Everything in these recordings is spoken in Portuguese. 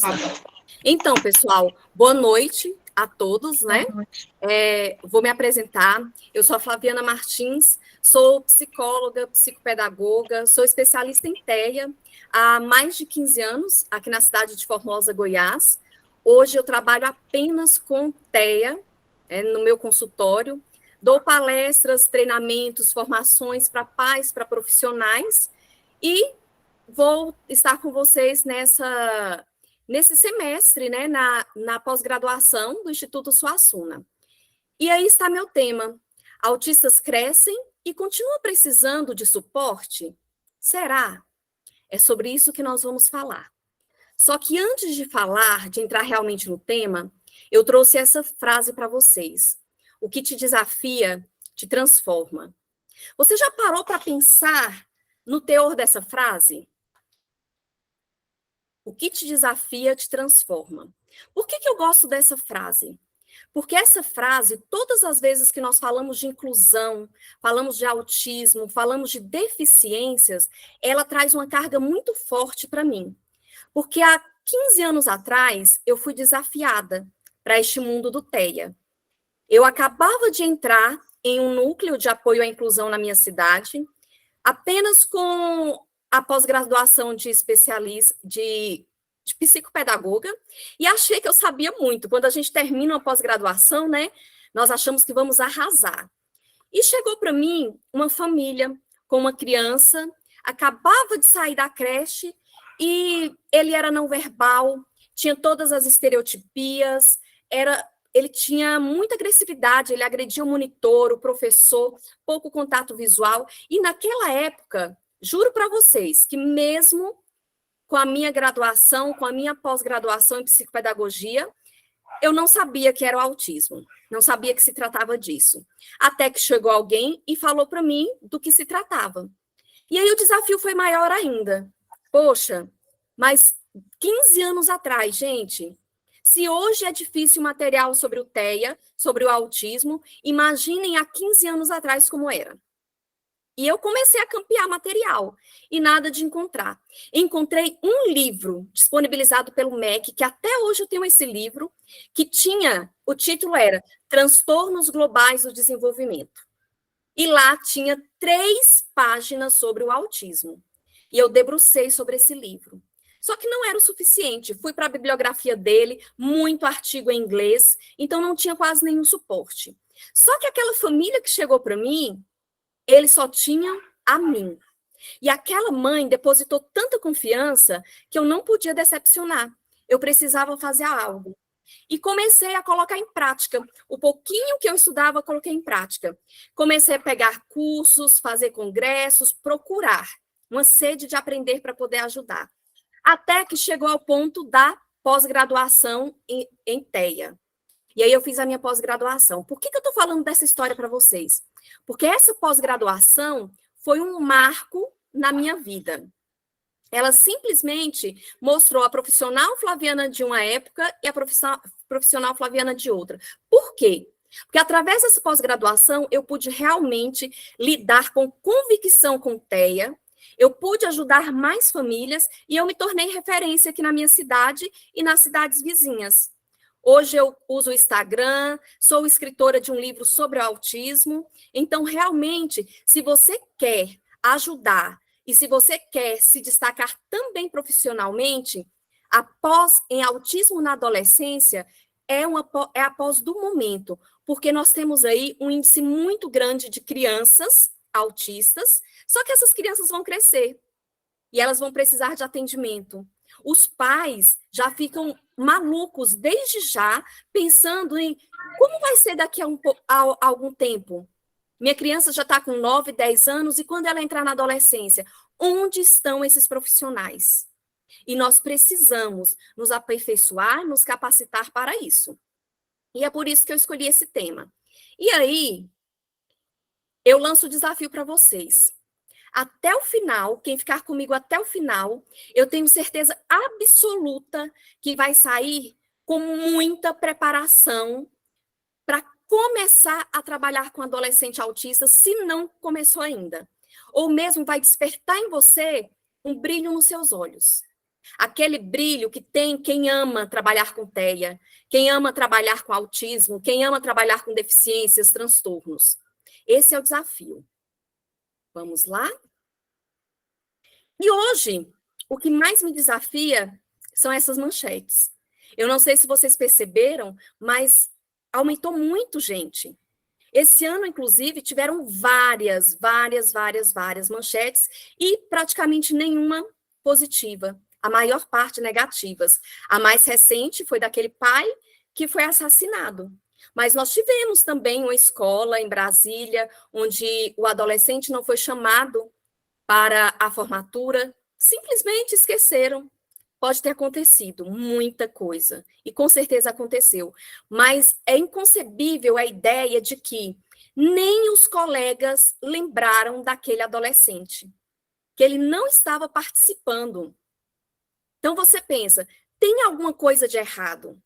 Tá. Então, pessoal, boa noite a todos, né? Vou me apresentar. Eu sou a Flaviana Martins, sou psicóloga, psicopedagoga, sou especialista em TEA há mais de 15 anos, aqui na cidade de Formosa, Goiás. Hoje eu trabalho apenas com TEA, no meu consultório. Dou palestras, treinamentos, formações para pais, para profissionais e vou estar com vocês nesse semestre, né, na pós-graduação do Instituto Suassuna. E aí está meu tema. Autistas crescem e continuam precisando de suporte? Será? É sobre isso que nós vamos falar. Só que antes de falar, de entrar realmente no tema, eu trouxe essa frase para vocês. O que te desafia, te transforma. Você já parou para pensar no teor dessa frase? O que te desafia, te transforma. Por que eu gosto dessa frase? Porque essa frase, todas as vezes que nós falamos de inclusão, falamos de autismo, falamos de deficiências, ela traz uma carga muito forte para mim. Porque há 15 anos atrás, eu fui desafiada para este mundo do TEA. Eu acabava de entrar em um núcleo de apoio à inclusão na minha cidade, apenas com a pós-graduação de especialista, de psicopedagoga, e achei que eu sabia muito. Quando a gente termina uma pós-graduação, né, nós achamos que vamos arrasar. E chegou para mim uma família com uma criança, acabava de sair da creche, e ele era não verbal, tinha todas as estereotipias, ele tinha muita agressividade, ele agredia o monitor, o professor, pouco contato visual, e naquela época, juro para vocês, que mesmo com a minha graduação, com a minha pós-graduação em psicopedagogia, eu não sabia que era o autismo, não sabia que se tratava disso. Até que chegou alguém e falou para mim do que se tratava. E aí o desafio foi maior ainda. Poxa, mas 15 anos atrás, gente, se hoje é difícil material sobre o TEA, sobre o autismo, imaginem há 15 anos atrás como era. E eu comecei a campear material e nada de encontrar. Encontrei um livro disponibilizado pelo MEC, que até hoje eu tenho esse livro, que o título era Transtornos Globais do Desenvolvimento. E lá tinha 3 páginas sobre o autismo. E eu debrucei sobre esse livro. Só que não era o suficiente. Fui para a bibliografia dele, muito artigo em inglês, então não tinha quase nenhum suporte. Só que aquela família que chegou para mim, eles só tinham a mim. E aquela mãe depositou tanta confiança que eu não podia decepcionar. Eu precisava fazer algo. E comecei a colocar em prática. O pouquinho que eu estudava, coloquei em prática. Comecei a pegar cursos, fazer congressos, procurar uma sede de aprender para poder ajudar. Até que chegou ao ponto da pós-graduação em TEA. E aí eu fiz a minha pós-graduação. Por que eu estou falando dessa história para vocês? Porque essa pós-graduação foi um marco na minha vida. Ela simplesmente mostrou a profissional Flaviana de uma época e a profissional Flaviana de outra. Por quê? Porque através dessa pós-graduação eu pude realmente lidar com convicção com TEA, eu pude ajudar mais famílias e eu me tornei referência aqui na minha cidade e nas cidades vizinhas. Hoje eu uso o Instagram, sou escritora de um livro sobre o autismo. Então, realmente, se você quer ajudar e se você quer se destacar também profissionalmente, a pós em autismo na adolescência é a pós do momento, porque nós temos aí um índice muito grande de crianças autistas, só que essas crianças vão crescer e elas vão precisar de atendimento. Os pais já ficam malucos desde já, pensando em como vai ser daqui a algum tempo. Minha criança já está com 9, 10 anos, e quando ela entrar na adolescência, onde estão esses profissionais? E nós precisamos nos aperfeiçoar, nos capacitar para isso. E é por isso que eu escolhi esse tema. E aí, eu lanço o desafio para vocês. Até o final, quem ficar comigo até o final, eu tenho certeza absoluta que vai sair com muita preparação para começar a trabalhar com adolescente autista, se não começou ainda. Ou mesmo vai despertar em você um brilho nos seus olhos. Aquele brilho que tem quem ama trabalhar com TEA, quem ama trabalhar com autismo, quem ama trabalhar com deficiências, transtornos. Esse é o desafio. Vamos lá? E hoje, o que mais me desafia são essas manchetes. Eu não sei se vocês perceberam, mas aumentou muito, gente. Esse ano, inclusive, tiveram várias manchetes e praticamente nenhuma positiva. A maior parte negativas. A mais recente foi daquele pai que foi assassinado. Mas nós tivemos também uma escola em Brasília, onde o adolescente não foi chamado para a formatura, simplesmente esqueceram. Pode ter acontecido muita coisa, e com certeza aconteceu, mas é inconcebível a ideia de que nem os colegas lembraram daquele adolescente, que ele não estava participando. Então você pensa, tem alguma coisa de errado?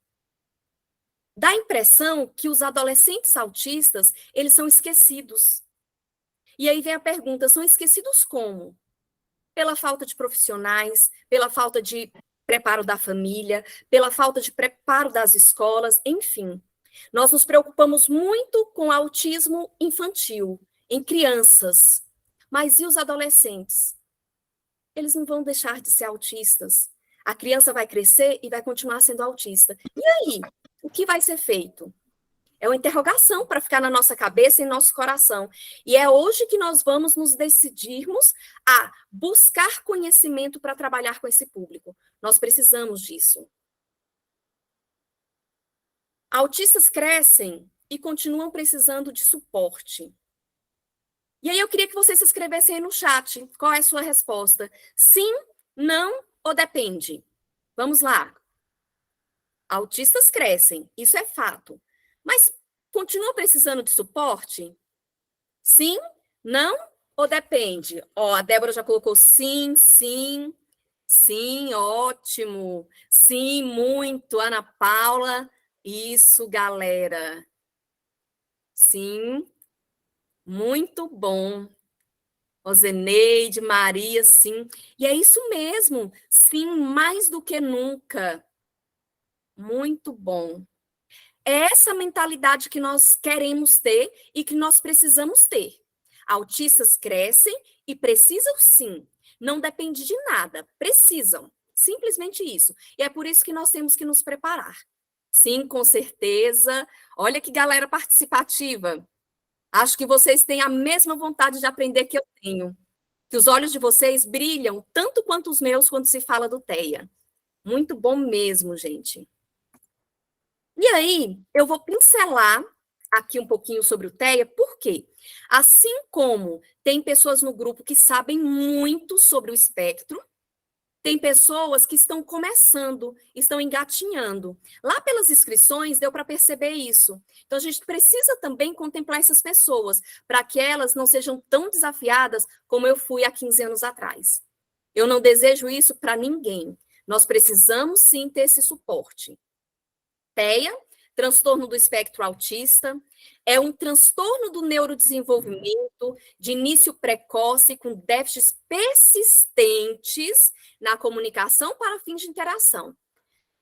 Dá a impressão que os adolescentes autistas, eles são esquecidos. E aí vem a pergunta, são esquecidos como? Pela falta de profissionais, pela falta de preparo da família, pela falta de preparo das escolas, enfim. Nós nos preocupamos muito com autismo infantil, em crianças. Mas e os adolescentes? Eles não vão deixar de ser autistas. A criança vai crescer e vai continuar sendo autista. E aí? O que vai ser feito? É uma interrogação para ficar na nossa cabeça e nosso coração. E é hoje que nós vamos nos decidirmos a buscar conhecimento para trabalhar com esse público. Nós precisamos disso. Autistas crescem e continuam precisando de suporte. E aí eu queria que vocês se escrevessem aí no chat. Qual é a sua resposta? Sim, não ou depende? Vamos lá. Autistas crescem, isso é fato. Mas continua precisando de suporte? Sim, não ou depende? Ó, a Débora já colocou sim, sim, sim, ótimo. Sim, muito. Ana Paula, isso, galera. Sim, muito bom. Ozeneide, Maria, sim. E é isso mesmo. Sim, mais do que nunca. Muito bom. É essa mentalidade que nós queremos ter e que nós precisamos ter. Autistas crescem e precisam sim. Não depende de nada, precisam. Simplesmente isso. E é por isso que nós temos que nos preparar. Sim, com certeza. Olha que galera participativa. Acho que vocês têm a mesma vontade de aprender que eu tenho. Que os olhos de vocês brilham tanto quanto os meus quando se fala do TEA. Muito bom mesmo, gente. E aí, eu vou pincelar aqui um pouquinho sobre o TEA, por quê? Assim como tem pessoas no grupo que sabem muito sobre o espectro, tem pessoas que estão começando, estão engatinhando. Lá pelas inscrições deu para perceber isso. Então a gente precisa também contemplar essas pessoas, para que elas não sejam tão desafiadas como eu fui há 15 anos atrás. Eu não desejo isso para ninguém. Nós precisamos sim ter esse suporte. TEA, transtorno do espectro autista, é um transtorno do neurodesenvolvimento de início precoce com déficits persistentes na comunicação para fins de interação.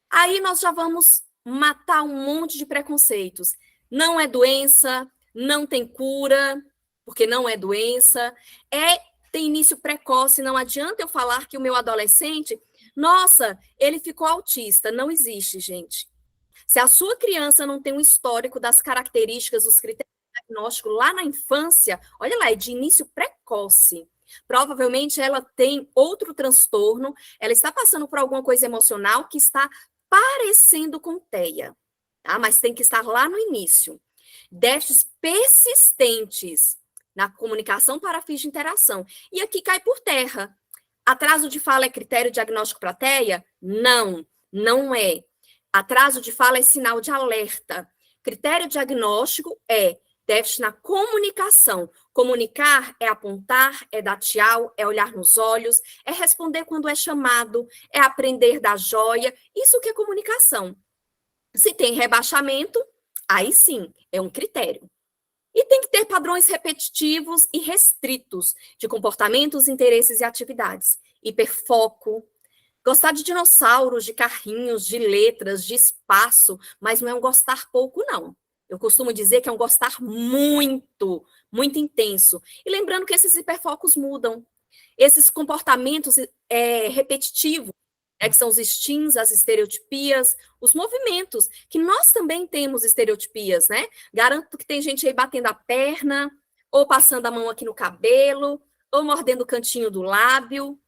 Aí nós já vamos matar um monte de preconceitos. Não é doença, não tem cura, porque não é doença, tem início precoce, não adianta eu falar que o meu adolescente, nossa, ele ficou autista, não existe, gente. Se a sua criança não tem um histórico das características, dos critérios diagnósticos lá na infância, olha lá, é de início precoce. Provavelmente ela tem outro transtorno, ela está passando por alguma coisa emocional que está parecendo com TEA, tá? Mas tem que estar lá no início. Déficits persistentes na comunicação para fins de interação. E aqui cai por terra. Atraso de fala é critério diagnóstico para TEA? Não, não é. Atraso de fala é sinal de alerta. Critério diagnóstico é déficit na comunicação. Comunicar é apontar, é dar tchau, é olhar nos olhos, é responder quando é chamado, é aprender da joia. Isso que é comunicação. Se tem rebaixamento, aí sim, é um critério. E tem que ter padrões repetitivos e restritos de comportamentos, interesses e atividades. Hiperfoco, Gostar de dinossauros, de carrinhos, de letras, de espaço, mas não é um gostar pouco, não. Eu costumo dizer que é um gostar muito, muito intenso. E lembrando que esses hiperfocos mudam. Esses comportamentos repetitivos, que são os instintos, as estereotipias, os movimentos, que nós também temos estereotipias, né? Garanto que tem gente aí batendo a perna, ou passando a mão aqui no cabelo, ou mordendo o cantinho do lábio.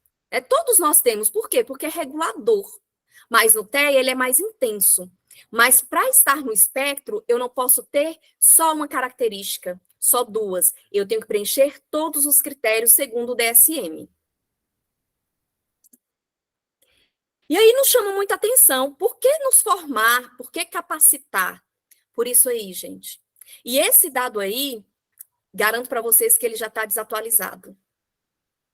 Todos nós temos. Por quê? Porque é regulador. Mas no TEA ele é mais intenso. Mas para estar no espectro, eu não posso ter só uma característica, só duas. Eu tenho que preencher todos os critérios segundo o DSM. E aí nos chama muita atenção. Por que nos formar? Por que capacitar? Por isso aí, gente. E esse dado aí, garanto para vocês que ele já está desatualizado.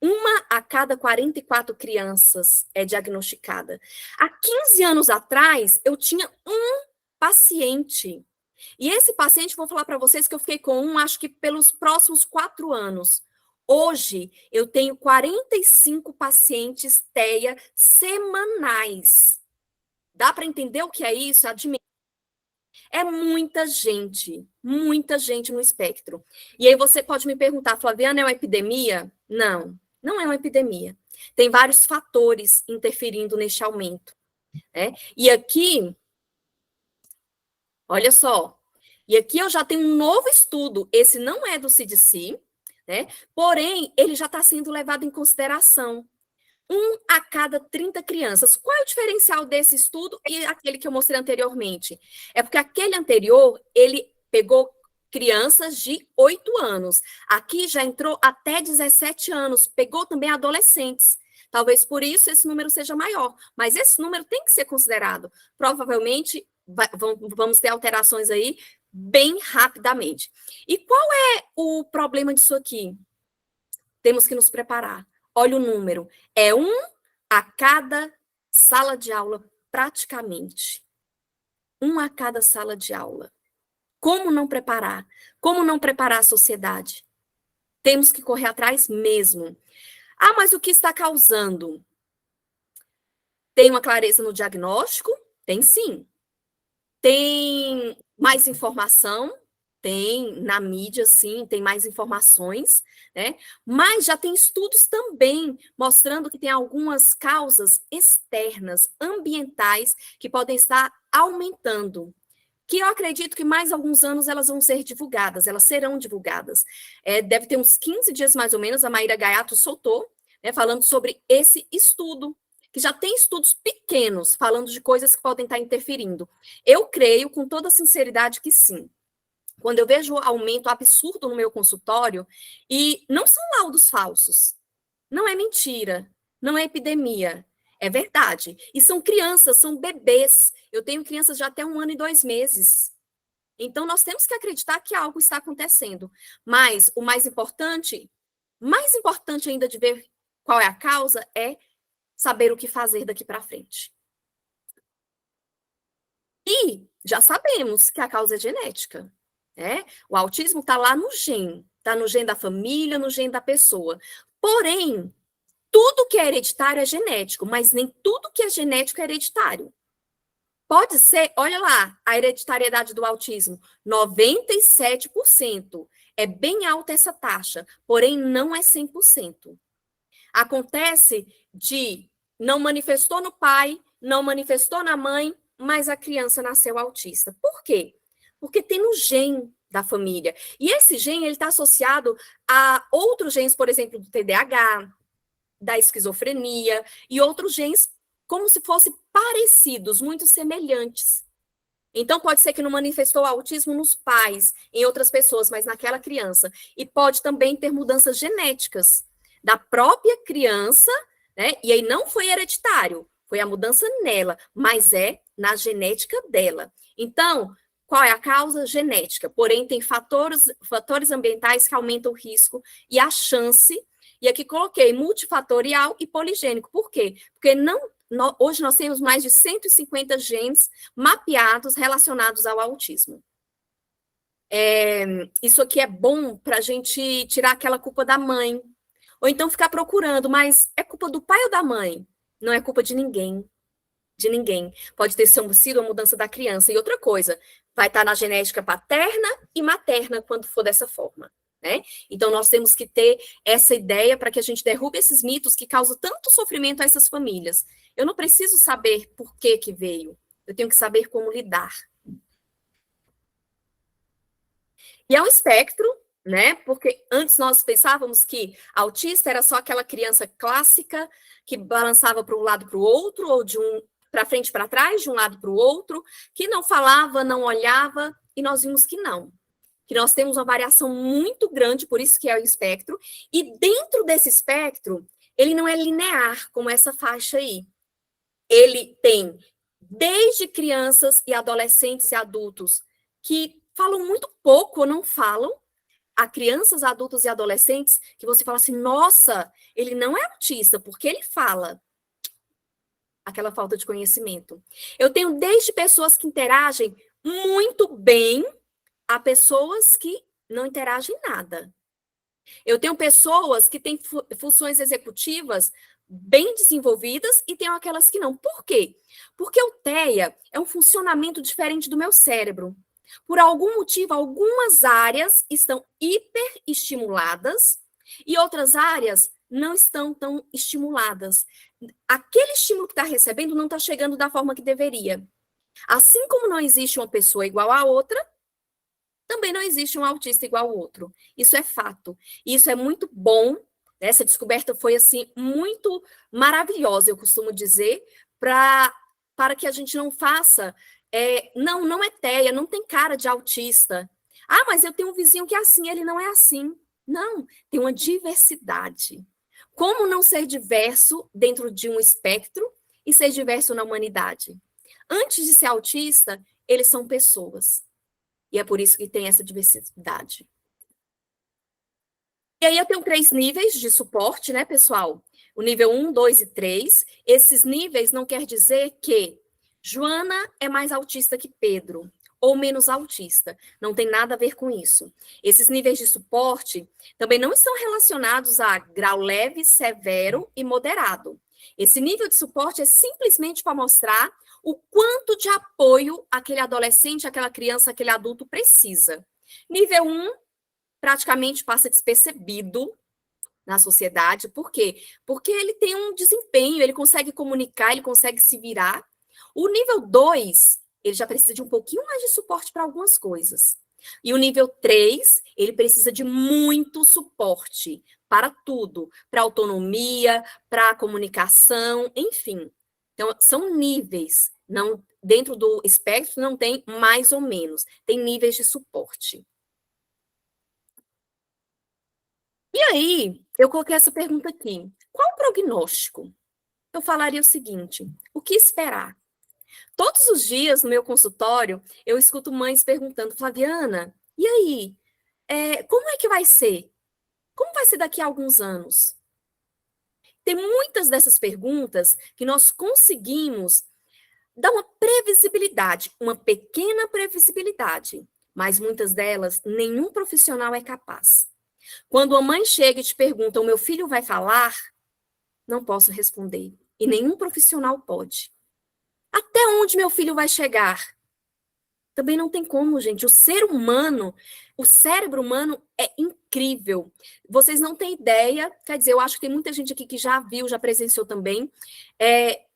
1 a cada 44 crianças é diagnosticada. Há 15 anos atrás, eu tinha um paciente. E esse paciente, vou falar para vocês que eu fiquei com acho que pelos próximos 4 anos. Hoje, eu tenho 45 pacientes TEA semanais. Dá para entender o que é isso? É muita gente no espectro. E aí você pode me perguntar, Flaviana, é uma epidemia? Não, não é uma epidemia. Tem vários fatores interferindo neste aumento. Né? E aqui, olha só, e aqui eu já tenho um novo estudo, esse não é do CDC, né? Porém, ele já está sendo levado em consideração. 1 a cada 30 crianças. Qual é o diferencial desse estudo e aquele que eu mostrei anteriormente? É porque aquele anterior, ele pegou crianças de 8 anos. Aqui já entrou até 17 anos, pegou também adolescentes. Talvez por isso esse número seja maior, mas esse número tem que ser considerado. Provavelmente vamos ter alterações aí bem rapidamente. E qual é o problema disso aqui? Temos que nos preparar. Olha o número. É 1 a cada sala de aula, praticamente. 1 a cada sala de aula. Como não preparar? Como não preparar a sociedade? Temos que correr atrás mesmo. Ah, mas o que está causando? Tem uma clareza no diagnóstico? Tem sim. Tem mais informação? Tem na mídia, sim, tem mais informações, né? Mas já tem estudos também mostrando que tem algumas causas externas, ambientais, que podem estar aumentando. Que eu acredito que mais alguns anos elas vão ser divulgadas, elas serão divulgadas. Deve ter uns 15 dias mais ou menos, a Maíra Gaiato soltou, né, falando sobre esse estudo, que já tem estudos pequenos falando de coisas que podem estar interferindo. Eu creio, com toda sinceridade, que sim. Quando eu vejo aumento absurdo no meu consultório, e não são laudos falsos, não é mentira, não é epidemia, é verdade. E são crianças, são bebês. Eu tenho crianças de até 1 ano e 2 meses. Então, nós temos que acreditar que algo está acontecendo. Mas o mais importante ainda de ver qual é a causa, é saber o que fazer daqui para frente. E já sabemos que a causa é genética. Né? O autismo está lá no gene, está no gene da família, no gene da pessoa. Porém, tudo que é hereditário é genético, mas nem tudo que é genético é hereditário. Pode ser, olha lá, a hereditariedade do autismo, 97%. É bem alta essa taxa, porém não é 100%. Acontece de não manifestou no pai, não manifestou na mãe, mas a criança nasceu autista. Por quê? Porque tem no gene da família. E esse gene ele está associado a outros genes, por exemplo, do TDAH, da esquizofrenia e outros genes como se fossem parecidos, muito semelhantes. Então, pode ser que não manifestou autismo nos pais, em outras pessoas, mas naquela criança. E pode também ter mudanças genéticas da própria criança, né? E aí não foi hereditário, foi a mudança nela, mas é na genética dela. Então, qual é a causa? Genética. Porém, tem fatores ambientais que aumentam o risco e a chance. E aqui coloquei multifatorial e poligênico. Por quê? Porque hoje nós temos mais de 150 genes mapeados relacionados ao autismo. Isso aqui é bom para a gente tirar aquela culpa da mãe. Ou então ficar procurando, mas é culpa do pai ou da mãe? Não é culpa de ninguém. De ninguém. Pode ter sido a mudança da criança. E outra coisa, vai estar na genética paterna e materna quando for dessa forma. Né? Então, nós temos que ter essa ideia para que a gente derrube esses mitos que causam tanto sofrimento a essas famílias. Eu não preciso saber por que veio. Eu tenho que saber como lidar. E é um espectro, né? Porque antes nós pensávamos que autista era só aquela criança clássica que balançava para um lado para o outro, ou de um para frente para trás, de um lado para o outro, que não falava, não olhava, e nós vimos que não. Que nós temos uma variação muito grande, por isso que é o espectro, e dentro desse espectro, ele não é linear, como essa faixa aí. Ele tem desde crianças e adolescentes e adultos que falam muito pouco ou não falam, a crianças, adultos e adolescentes que você fala assim, nossa, ele não é autista, porque ele fala. Aquela falta de conhecimento. Eu tenho desde pessoas que interagem muito bem a pessoas que não interagem nada. Eu tenho pessoas que têm funções executivas bem desenvolvidas e tenho aquelas que não. Por quê? Porque o TEA é um funcionamento diferente do meu cérebro. Por algum motivo, algumas áreas estão hiperestimuladas e outras áreas não estão tão estimuladas. Aquele estímulo que está recebendo não está chegando da forma que deveria. Assim como não existe uma pessoa igual a outra, também não existe um autista igual ao outro. Isso é fato. E isso é muito bom. Essa descoberta foi assim muito maravilhosa, eu costumo dizer, para que a gente não faça. Não é TEA, não tem cara de autista. Ah, mas eu tenho um vizinho que é assim, ele não é assim. Não, tem uma diversidade. Como não ser diverso dentro de um espectro e ser diverso na humanidade? Antes de ser autista, eles são pessoas. E é por isso que tem essa diversidade. E aí eu tenho 3 níveis de suporte, né, pessoal? O nível 1, 2 e 3. Esses níveis não quer dizer que Joana é mais autista que Pedro, ou menos autista. Não tem nada a ver com isso. Esses níveis de suporte também não estão relacionados a grau leve, severo e moderado. Esse nível de suporte é simplesmente para mostrar o quanto de apoio aquele adolescente, aquela criança, aquele adulto precisa. Nível 1, praticamente passa despercebido na sociedade. Por quê? Porque ele tem um desempenho, ele consegue comunicar, ele consegue se virar. O nível 2, ele já precisa de um pouquinho mais de suporte para algumas coisas. E o nível 3, ele precisa de muito suporte para tudo, para autonomia, para comunicação, enfim. Então, são níveis. Não, dentro do espectro não tem mais ou menos, tem níveis de suporte. E aí, eu coloquei essa pergunta aqui. Qual o prognóstico? Eu falaria o seguinte: o que esperar? Todos os dias no meu consultório, eu escuto mães perguntando, Flaviana, e aí? Como é que vai ser? Como vai ser daqui a alguns anos? Tem muitas dessas perguntas que nós conseguimos dar uma previsibilidade, uma pequena previsibilidade, mas muitas delas nenhum profissional é capaz. Quando a mãe chega e te pergunta, o meu filho vai falar? Não posso responder. E nenhum profissional pode. Até onde meu filho vai chegar? Também não tem como, gente. O ser humano, o cérebro humano é incrível. Vocês não têm ideia. Quer dizer, eu acho que tem muita gente aqui que já viu, já presenciou também.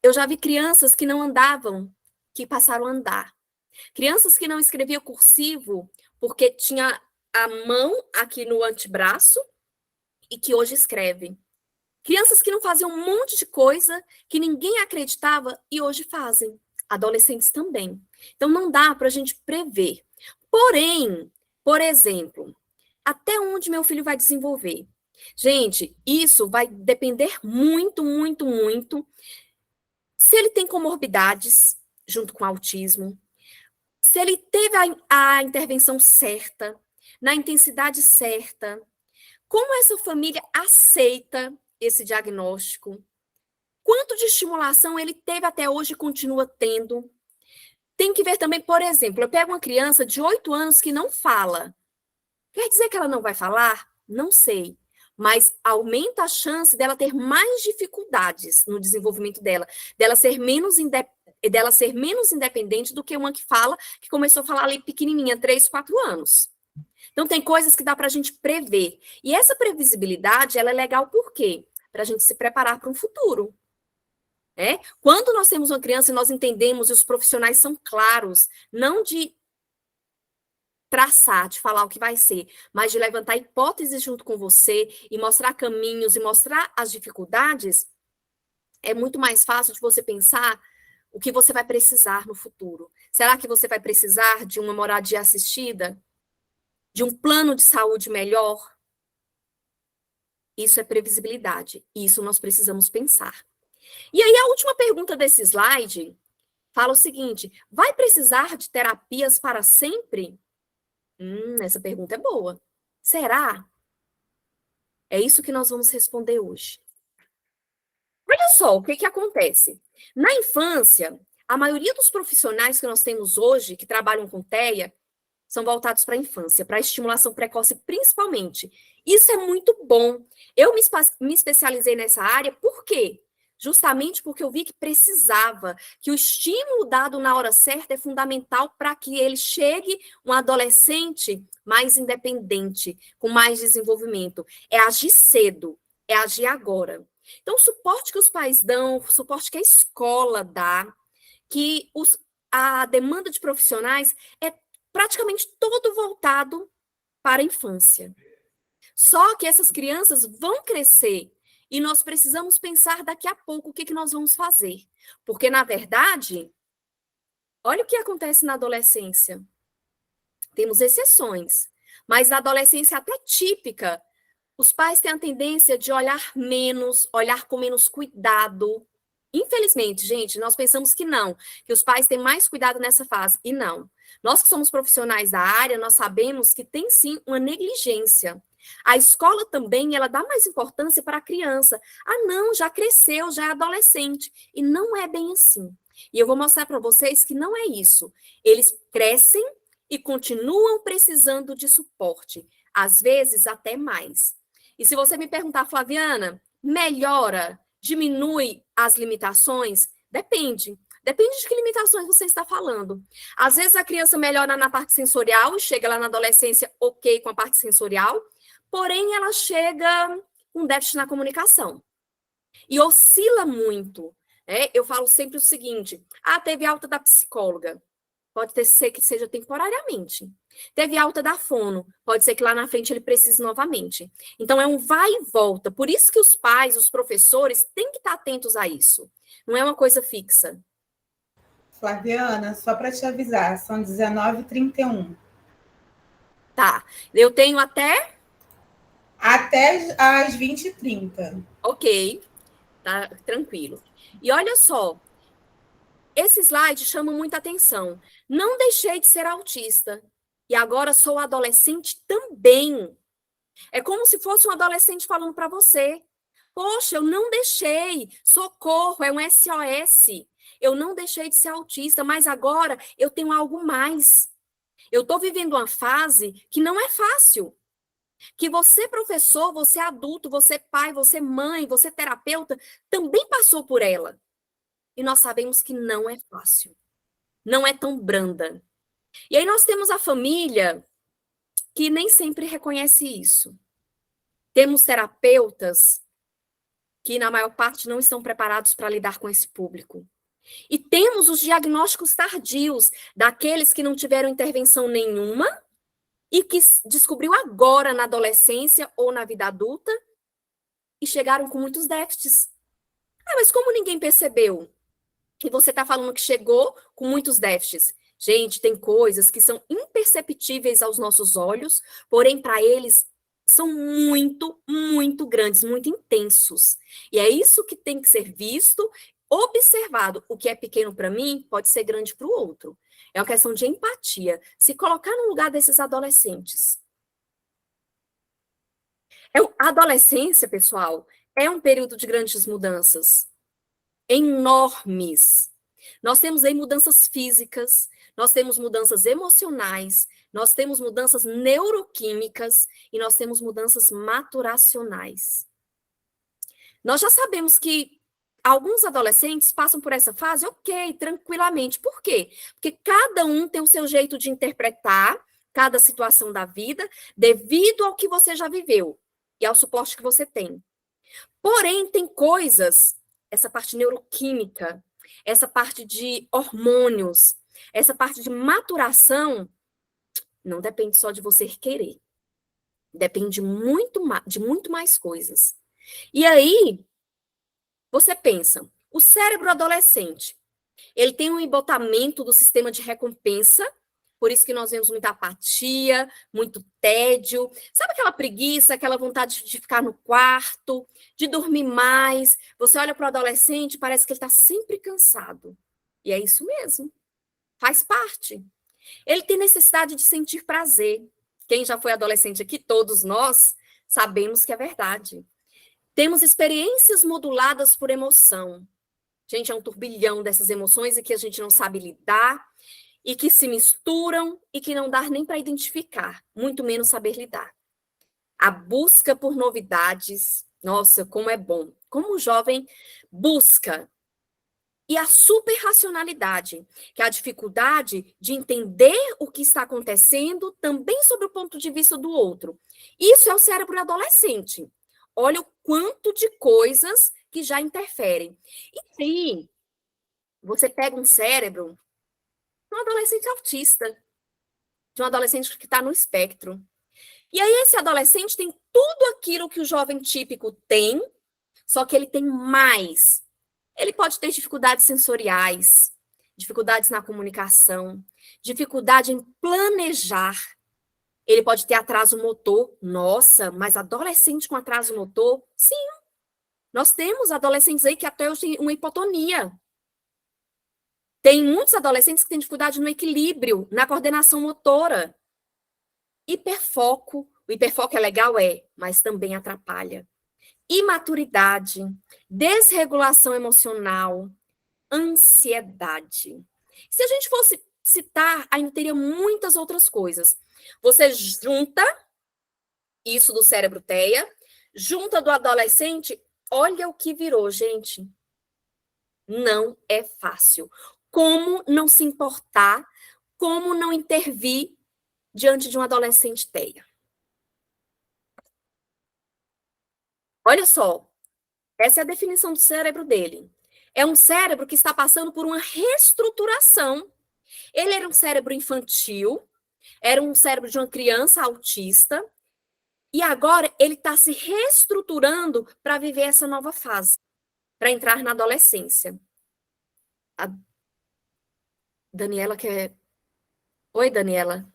Eu já vi crianças que não andavam, que passaram a andar. Crianças que não escreviam cursivo, porque tinha a mão aqui no antebraço e que hoje escreve. Crianças que não faziam um monte de coisa que ninguém acreditava e hoje fazem. Adolescentes também. Então, não dá para a gente prever. Porém, por exemplo, até onde meu filho vai desenvolver? Gente, isso vai depender muito, muito, muito. Se ele tem comorbidades junto com autismo, se ele teve a intervenção certa, na intensidade certa, como essa família aceita esse diagnóstico, quanto de estimulação ele teve até hoje e continua tendo. Tem que ver também, por exemplo, eu pego uma criança de 8 anos que não fala. Quer dizer que ela não vai falar? Não sei. mas aumenta a chance dela ter mais dificuldades no desenvolvimento dela, dela ser menos independente do que uma que fala, que começou a falar ali pequenininha, 3, 4 anos. Então, tem coisas que dá para a gente prever. E essa previsibilidade, ela é legal por quê? Para a gente se preparar para um futuro. Quando nós temos uma criança e nós entendemos e os profissionais são claros, não de traçar, de falar o que vai ser, mas de levantar hipóteses junto com você e mostrar caminhos e mostrar as dificuldades, é muito mais fácil de você pensar o que você vai precisar no futuro. Será que você vai precisar de uma moradia assistida? De um plano de saúde melhor? Isso é previsibilidade. Isso nós precisamos pensar. E aí, a última pergunta desse slide fala o seguinte: vai precisar de terapias para sempre? Essa pergunta é boa. Será? É isso que nós vamos responder hoje. Olha só o que acontece. Na infância, a maioria dos profissionais que nós temos hoje, que trabalham com TEA, são voltados para a infância, para a estimulação precoce principalmente. Isso é muito bom. Eu me especializei nessa área, por quê? Justamente porque eu vi que precisava, que o estímulo dado na hora certa é fundamental para que ele chegue um adolescente mais independente, com mais desenvolvimento. É agir cedo, é agir agora. Então, o suporte que os pais dão, o suporte que a escola dá, que a demanda de profissionais é praticamente todo voltado para a infância. Só que essas crianças vão crescer e nós precisamos pensar daqui a pouco o que nós vamos fazer. Porque, na verdade, olha o que acontece na adolescência. Temos exceções, mas na adolescência até típica, os pais têm a tendência de olhar menos, olhar com menos cuidado. Infelizmente, gente, nós pensamos que não, que os pais têm mais cuidado nessa fase, e não. Nós que somos profissionais da área, nós sabemos que tem sim uma negligência. A escola também, ela dá mais importância para a criança. Ah, não, já cresceu, já é adolescente. E não é bem assim. E eu vou mostrar para vocês que não é isso. Eles crescem e continuam precisando de suporte, às vezes até mais. E se você me perguntar, Flaviana, melhora, diminui as limitações? Depende. Depende de que limitações você está falando. Às vezes a criança melhora na parte sensorial, chega lá na adolescência ok com a parte sensorial, porém ela chega com déficit na comunicação. E oscila muito. Eu falo sempre o seguinte: teve alta da psicóloga. Pode ser que seja temporariamente. Teve alta da fono, pode ser que lá na frente ele precise novamente. Então, é um vai e volta. Por isso que os pais, os professores, têm que estar atentos a isso. Não é uma coisa fixa. Flaviana, só para te avisar, são 19h31. Tá. Eu tenho até? Até às 20h30. Ok. Tá tranquilo. E olha só, esse slide chama muita atenção. Não deixei de ser autista. E agora sou adolescente também. É como se fosse um adolescente falando para você: poxa, eu não deixei, socorro, é um SOS. Eu não deixei de ser autista, mas agora eu tenho algo mais. Eu estou vivendo uma fase que não é fácil. Que você, professor, você adulto, você pai, você mãe, você terapeuta, também passou por ela. E nós sabemos que não é fácil. Não é tão branda. E aí nós temos a família que nem sempre reconhece isso. Temos terapeutas que, na maior parte, não estão preparados para lidar com esse público. E temos os diagnósticos tardios, daqueles que não tiveram intervenção nenhuma e que descobriu agora na adolescência ou na vida adulta e chegaram com muitos déficits. Mas como ninguém percebeu? E você está falando que chegou com muitos déficits. Gente, tem coisas que são imperceptíveis aos nossos olhos, porém, para eles, são muito, muito grandes, muito intensos. E é isso que tem que ser visto, observado. O que é pequeno para mim pode ser grande para o outro. É uma questão de empatia. Se colocar no lugar desses adolescentes. A adolescência, pessoal, é um período de grandes mudanças. Enormes. Nós temos aí mudanças físicas, nós temos mudanças emocionais, nós temos mudanças neuroquímicas e nós temos mudanças maturacionais. Nós já sabemos que alguns adolescentes passam por essa fase, ok, tranquilamente. Por quê? Porque cada um tem o seu jeito de interpretar cada situação da vida devido ao que você já viveu e ao suporte que você tem. Porém, tem coisas, essa parte neuroquímica, essa parte de hormônios, essa parte de maturação, não depende só de você querer. Depende de muito mais coisas. E aí, você pensa, o cérebro adolescente, ele tem um embotamento do sistema de recompensa, por isso que nós vemos muita apatia, muito tédio. Sabe aquela preguiça, aquela vontade de ficar no quarto, de dormir mais? Você olha para o adolescente, parece que ele está sempre cansado. E é isso mesmo. Faz parte. Ele tem necessidade de sentir prazer. Quem já foi adolescente aqui, todos nós, sabemos que é verdade. Temos experiências moduladas por emoção. Gente, é um turbilhão dessas emoções e que a gente não sabe lidar e que se misturam e que não dá nem para identificar, muito menos saber lidar. A busca por novidades, nossa, como é bom. Como o jovem busca. E a superracionalidade, que é a dificuldade de entender o que está acontecendo também sob o ponto de vista do outro. Isso é o cérebro adolescente. Olha o quanto de coisas que já interferem. E aí, você pega um cérebro de um adolescente autista, de um adolescente que está no espectro. E aí, esse adolescente tem tudo aquilo que o jovem típico tem, só que ele tem mais. Ele pode ter dificuldades sensoriais, dificuldades na comunicação, dificuldade em planejar. Ele pode ter atraso motor. Nossa, mas adolescente com atraso motor? Sim. Nós temos adolescentes aí que até hoje têm uma hipotonia. Tem muitos adolescentes que têm dificuldade no equilíbrio, na coordenação motora. Hiperfoco. O hiperfoco é legal, mas também atrapalha. Imaturidade, desregulação emocional, ansiedade. Se a gente fosse citar, ainda teria muitas outras coisas. Você junta isso do cérebro TEA, junta do adolescente, olha o que virou, gente. Não é fácil. Como não se importar, como não intervir diante de um adolescente TEA? Olha só, essa é a definição do cérebro dele. É um cérebro que está passando por uma reestruturação. Ele era um cérebro infantil, era um cérebro de uma criança autista, e agora ele está se reestruturando para viver essa nova fase, para entrar na adolescência. A Daniela quer... Oi, Daniela.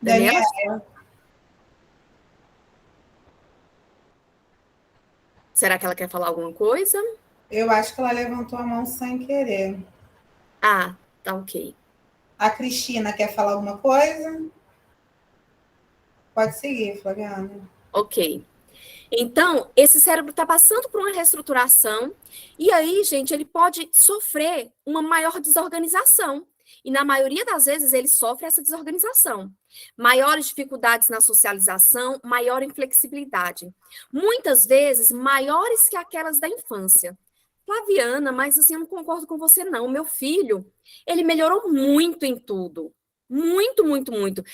Daniela? Será que ela quer falar alguma coisa? Eu acho que ela levantou a mão sem querer. Ah, tá ok. A Cristina quer falar alguma coisa? Pode seguir, Flaviana. Ok. Então, esse cérebro está passando por uma reestruturação e aí, gente, ele pode sofrer uma maior desorganização. E na maioria das vezes ele sofre essa desorganização. Maiores dificuldades na socialização, maior inflexibilidade. Muitas vezes maiores que aquelas da infância. Flaviana, mas assim, eu não concordo com você não. O meu filho, ele melhorou muito em tudo. Muito, muito, muito.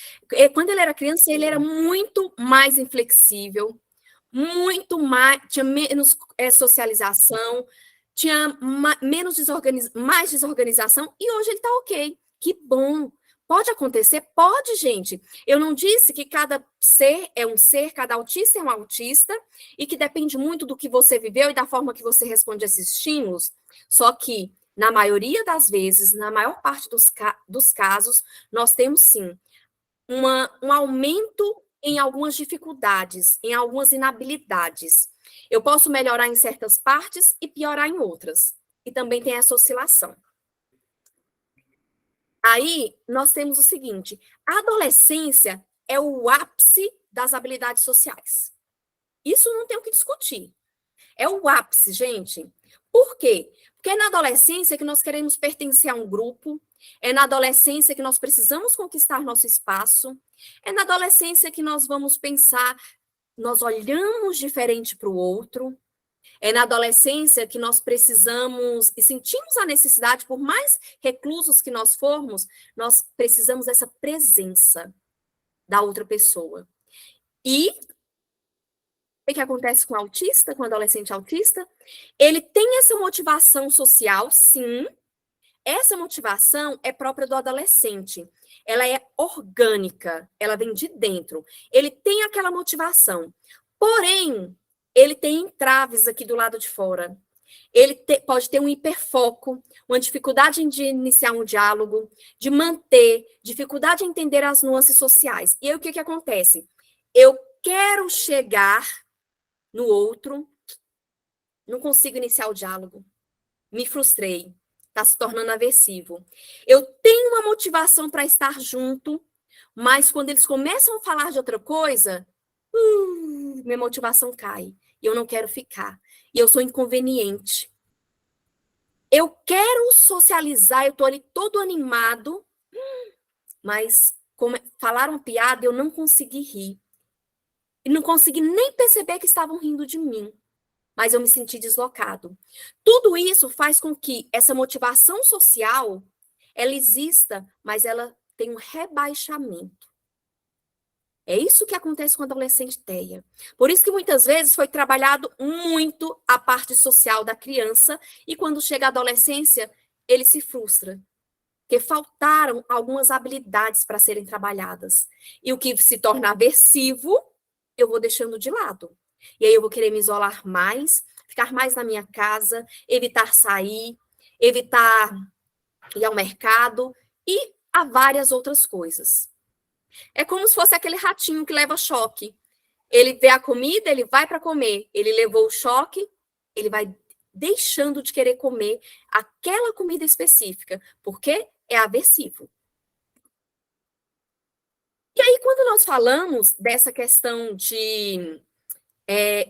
Quando ele era criança, ele era muito mais inflexível, muito mais, tinha menos socialização, tinha mais desorganização, e hoje ele está ok. Que bom. Pode acontecer? Pode, gente. Eu não disse que cada ser, cada autista é um autista, e que depende muito do que você viveu e da forma que você responde a esses estímulos. Só que, na maioria das vezes, na maior parte dos casos, nós temos, sim, um aumento em algumas dificuldades, em algumas inabilidades. Eu posso melhorar em certas partes e piorar em outras. E também tem essa oscilação. Aí, nós temos o seguinte, a adolescência é o ápice das habilidades sociais. Isso não tem o que discutir. É o ápice, gente. Por quê? Porque é na adolescência que nós queremos pertencer a um grupo, é na adolescência que nós precisamos conquistar nosso espaço, é na adolescência que nós vamos pensar, nós olhamos diferente para o outro, é na adolescência que nós precisamos e sentimos a necessidade, por mais reclusos que nós formos, nós precisamos dessa presença da outra pessoa. E o que acontece com o autista, com o adolescente autista? Ele tem essa motivação social, sim. Essa motivação é própria do adolescente. Ela é orgânica, ela vem de dentro. Ele tem aquela motivação. Porém, ele tem entraves aqui do lado de fora. Ele pode ter um hiperfoco, uma dificuldade de iniciar um diálogo, de manter, dificuldade em entender as nuances sociais. E aí o que acontece? Eu quero chegar no outro, não consigo iniciar o diálogo, me frustrei, está se tornando aversivo. Eu tenho uma motivação para estar junto, mas quando eles começam a falar de outra coisa, minha motivação cai, e eu não quero ficar, e eu sou inconveniente. Eu quero socializar, eu estou ali todo animado, mas como falaram piada, eu não consegui rir. E não consegui nem perceber que estavam rindo de mim, mas eu me senti deslocado. Tudo isso faz com que essa motivação social, ela exista, mas ela tem um rebaixamento. É isso que acontece com o adolescente TEA. Por isso que muitas vezes foi trabalhado muito a parte social da criança e quando chega a adolescência, ele se frustra. Porque faltaram algumas habilidades para serem trabalhadas. E o que se torna aversivo, eu vou deixando de lado. E aí eu vou querer me isolar mais, ficar mais na minha casa, evitar sair, evitar ir ao mercado e há várias outras coisas. É como se fosse aquele ratinho que leva choque. Ele vê a comida, ele vai para comer. Ele levou o choque, ele vai deixando de querer comer aquela comida específica, porque é aversivo. E aí, quando nós falamos dessa questão de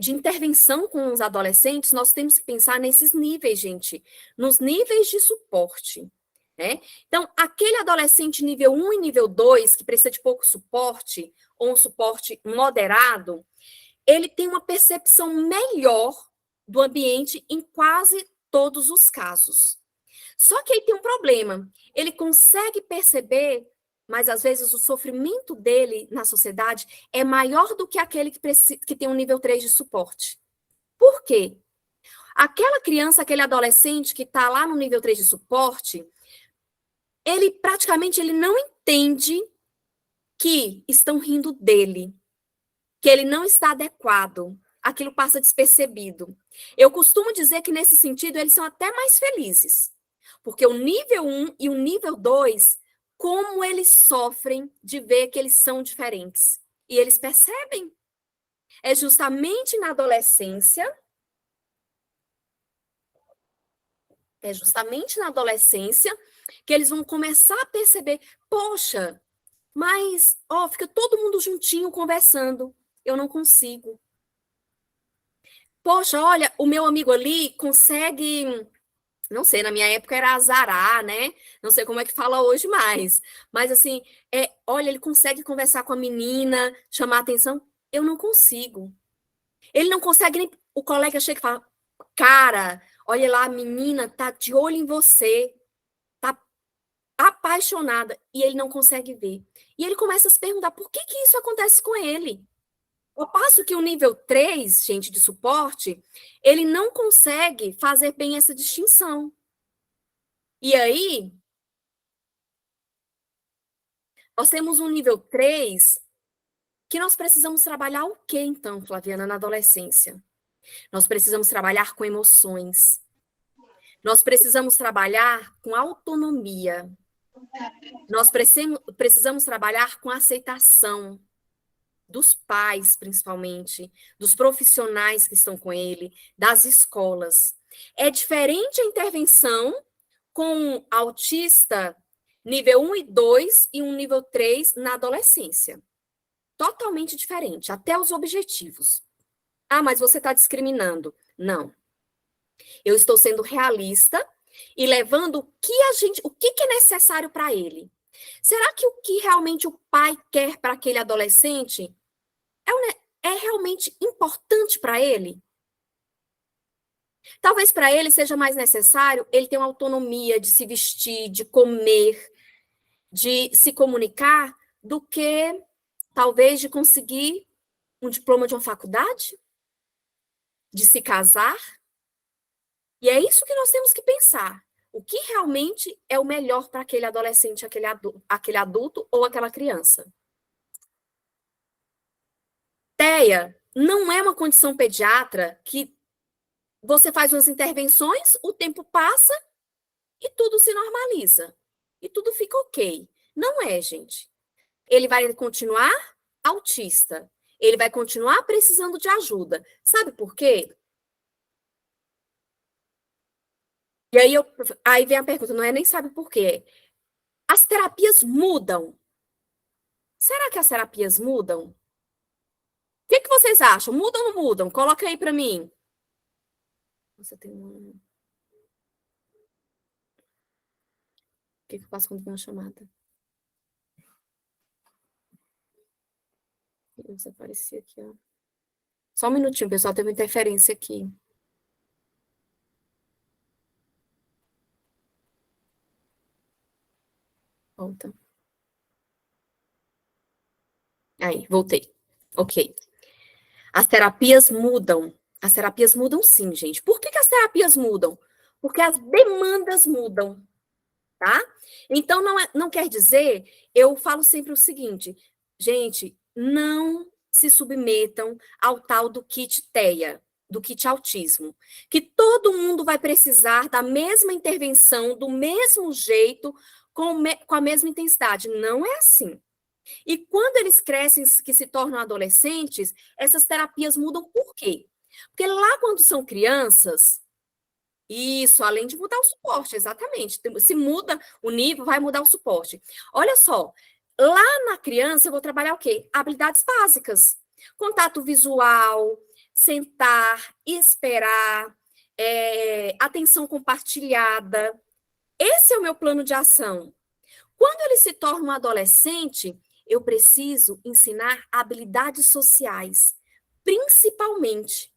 intervenção com os adolescentes, nós temos que pensar nesses níveis, gente, nos níveis de suporte. Né? Então, aquele adolescente nível 1 e nível 2, que precisa de pouco suporte, ou um suporte moderado, ele tem uma percepção melhor do ambiente em quase todos os casos. Só que aí tem um problema. Ele consegue perceber, mas às vezes o sofrimento dele na sociedade é maior do que aquele que tem um nível 3 de suporte. Por quê? Aquela criança, aquele adolescente que está lá no nível 3 de suporte, ele praticamente ele não entende que estão rindo dele, que ele não está adequado, aquilo passa despercebido. Eu costumo dizer que nesse sentido eles são até mais felizes, porque o nível 1 e o nível 2, como eles sofrem de ver que eles são diferentes. E eles percebem. É justamente na adolescência, que eles vão começar a perceber, poxa, mas fica todo mundo juntinho conversando. Eu não consigo. Poxa, olha, o meu amigo ali consegue, não sei, na minha época era azarar, né? Não sei como é que fala hoje mais. Mas assim, olha, ele consegue conversar com a menina, chamar a atenção. Eu não consigo. Ele não consegue nem. O colega chega e fala, cara, olha lá, a menina tá de olho em você, tá apaixonada, e ele não consegue ver. E ele começa a se perguntar por que isso acontece com ele. Ao passo que o nível 3, gente, de suporte, ele não consegue fazer bem essa distinção. E aí, nós temos um nível 3 que nós precisamos trabalhar o quê, então, Flaviana, na adolescência? Nós precisamos trabalhar com emoções. Nós precisamos trabalhar com autonomia. Nós precisamos trabalhar com aceitação dos pais, principalmente, dos profissionais que estão com ele, das escolas. É diferente a intervenção com um autista nível 1 e 2 e um nível 3 na adolescência. Totalmente diferente, até os objetivos. Ah, mas você está discriminando. Não. Eu estou sendo realista e levando o que é necessário para ele. Será que o que realmente o pai quer para aquele adolescente é realmente importante para ele? Talvez para ele seja mais necessário ele ter uma autonomia de se vestir, de comer, de se comunicar, do que talvez de conseguir um diploma de uma faculdade, de se casar. E é isso que nós temos que pensar. O que realmente é o melhor para aquele adolescente, aquele adulto ou aquela criança? TEA não é uma condição pediatra que você faz umas intervenções, o tempo passa e tudo se normaliza. E tudo fica ok. Não é, gente. Ele vai continuar autista. Ele vai continuar precisando de ajuda. Sabe por quê? E aí vem a pergunta, não é nem sabe por quê. As terapias mudam. Será que as terapias mudam? O que vocês acham? Mudam ou não mudam? Coloca aí para mim. Nossa, tem um... O que eu faço quando tem uma chamada? Desaparecer aqui, ó. Só um minutinho, pessoal, teve uma interferência aqui. Volta. Aí, voltei. Ok. As terapias mudam. As terapias mudam sim, gente. Por que as terapias mudam? Porque as demandas mudam, tá? Então, não quer dizer... Eu falo sempre o seguinte, gente, não se submetam ao tal do kit TEA, do kit autismo, que todo mundo vai precisar da mesma intervenção, do mesmo jeito, com a mesma intensidade. Não é assim. E quando eles crescem, que se tornam adolescentes, essas terapias mudam por quê? Porque lá quando são crianças, isso, além de mudar o suporte, exatamente. Se muda o nível, vai mudar o suporte. Olha só, lá na criança eu vou trabalhar o quê? Habilidades básicas. Contato visual, sentar, esperar, atenção compartilhada. Esse é o meu plano de ação. Quando ele se torna um adolescente, eu preciso ensinar habilidades sociais, principalmente.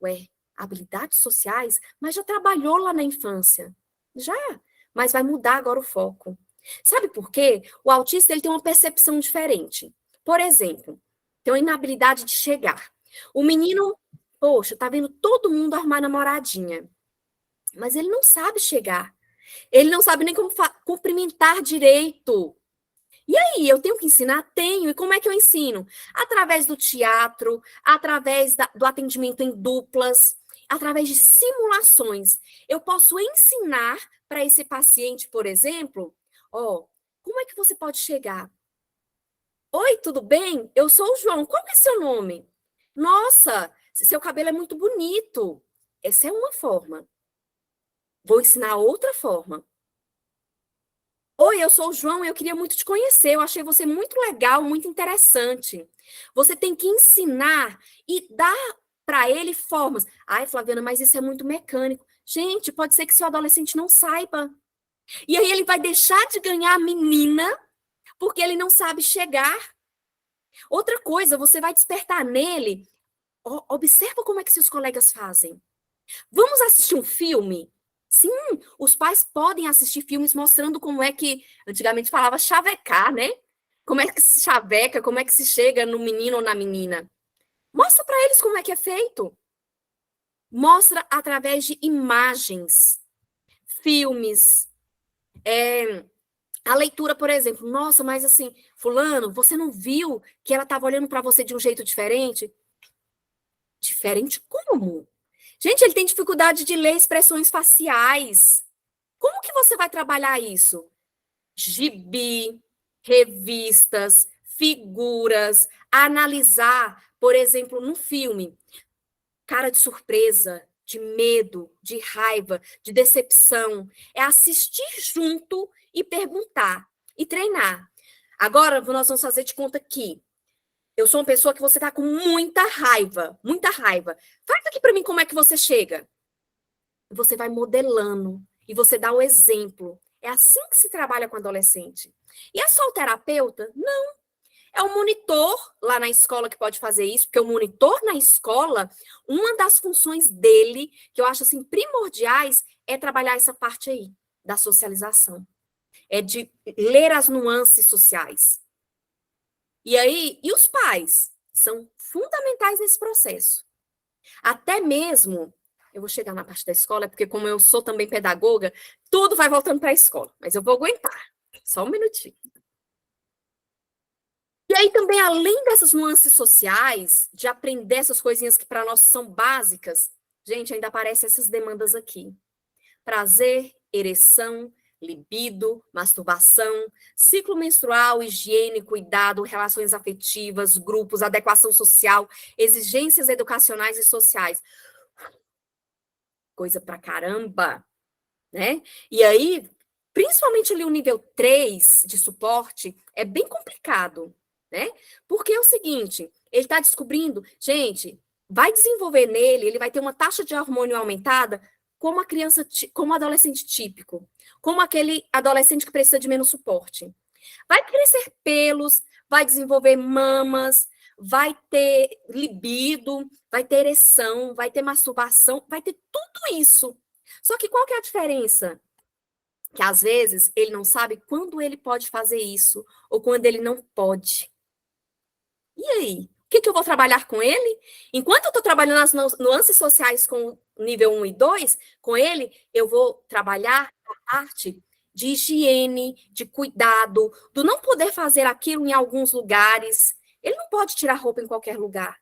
Ué, habilidades sociais? Mas já trabalhou lá na infância. Já, mas vai mudar agora o foco. Sabe por quê? O autista ele tem uma percepção diferente. Por exemplo, tem uma inabilidade de chegar. O menino, poxa, tá vendo todo mundo arrumar namoradinha. Mas ele não sabe chegar. Ele não sabe nem como cumprimentar direito. E aí, eu tenho que ensinar? Tenho. E como é que eu ensino? Através do teatro, através do atendimento em duplas, através de simulações. Eu posso ensinar para esse paciente, por exemplo, como é que você pode chegar? Oi, tudo bem? Eu sou o João. Qual é seu nome? Nossa, seu cabelo é muito bonito. Essa é uma forma. Vou ensinar outra forma. Oi, eu sou o João e eu queria muito te conhecer. Eu achei você muito legal, muito interessante. Você tem que ensinar e dar para ele formas. Ai, Flaviana, mas isso é muito mecânico. Gente, pode ser que seu adolescente não saiba. E aí ele vai deixar de ganhar a menina porque ele não sabe chegar. Outra coisa, você vai despertar nele. Observa como é que seus colegas fazem. Vamos assistir um filme? Sim, os pais podem assistir filmes mostrando como é que, antigamente falava chavecar, né? Como é que se chaveca, como é que se chega no menino ou na menina. Mostra para eles como é que é feito. Mostra através de imagens, filmes, a leitura, por exemplo. Nossa, mas assim, fulano, você não viu que ela estava olhando para você de um jeito diferente? Diferente como? Gente, ele tem dificuldade de ler expressões faciais. Como que você vai trabalhar isso? Gibi, revistas, figuras, analisar, por exemplo, num filme, cara de surpresa, de medo, de raiva, de decepção. É assistir junto e perguntar e treinar. Agora, nós vamos fazer de conta que eu sou uma pessoa que você tá com muita raiva, muita raiva. Faz aqui para mim como é que você chega. Você vai modelando e você dá o exemplo. É assim que se trabalha com adolescente. E é só o terapeuta? Não. É o monitor lá na escola que pode fazer isso, porque o monitor na escola, uma das funções dele, que eu acho assim primordiais, é trabalhar essa parte aí da socialização. É de ler as nuances sociais. E aí, e os pais são fundamentais nesse processo. Até mesmo, eu vou chegar na parte da escola, porque como eu sou também pedagoga, tudo vai voltando para a escola, mas eu vou aguentar. Só um minutinho. E aí também, além dessas nuances sociais, de aprender essas coisinhas que para nós são básicas, gente, ainda aparecem essas demandas aqui. Prazer, ereção, libido, masturbação, ciclo menstrual, higiene, cuidado, relações afetivas, grupos, adequação social, exigências educacionais e sociais. Coisa pra caramba, né? E aí, principalmente ali o nível 3 de suporte, é bem complicado, né? Porque é o seguinte, ele está descobrindo, gente, vai desenvolver nele, ele vai ter uma taxa de hormônio aumentada como a criança, como o adolescente típico, como aquele adolescente que precisa de menos suporte. Vai crescer pelos, vai desenvolver mamas, vai ter libido, vai ter ereção, vai ter masturbação, vai ter tudo isso. Só que qual que é a diferença? Que às vezes ele não sabe quando ele pode fazer isso ou quando ele não pode. E aí? O que eu vou trabalhar com ele? Enquanto eu estou trabalhando as nuances sociais com nível 1 e 2, com ele, eu vou trabalhar a parte de higiene, de cuidado, do não poder fazer aquilo em alguns lugares. Ele não pode tirar roupa em qualquer lugar.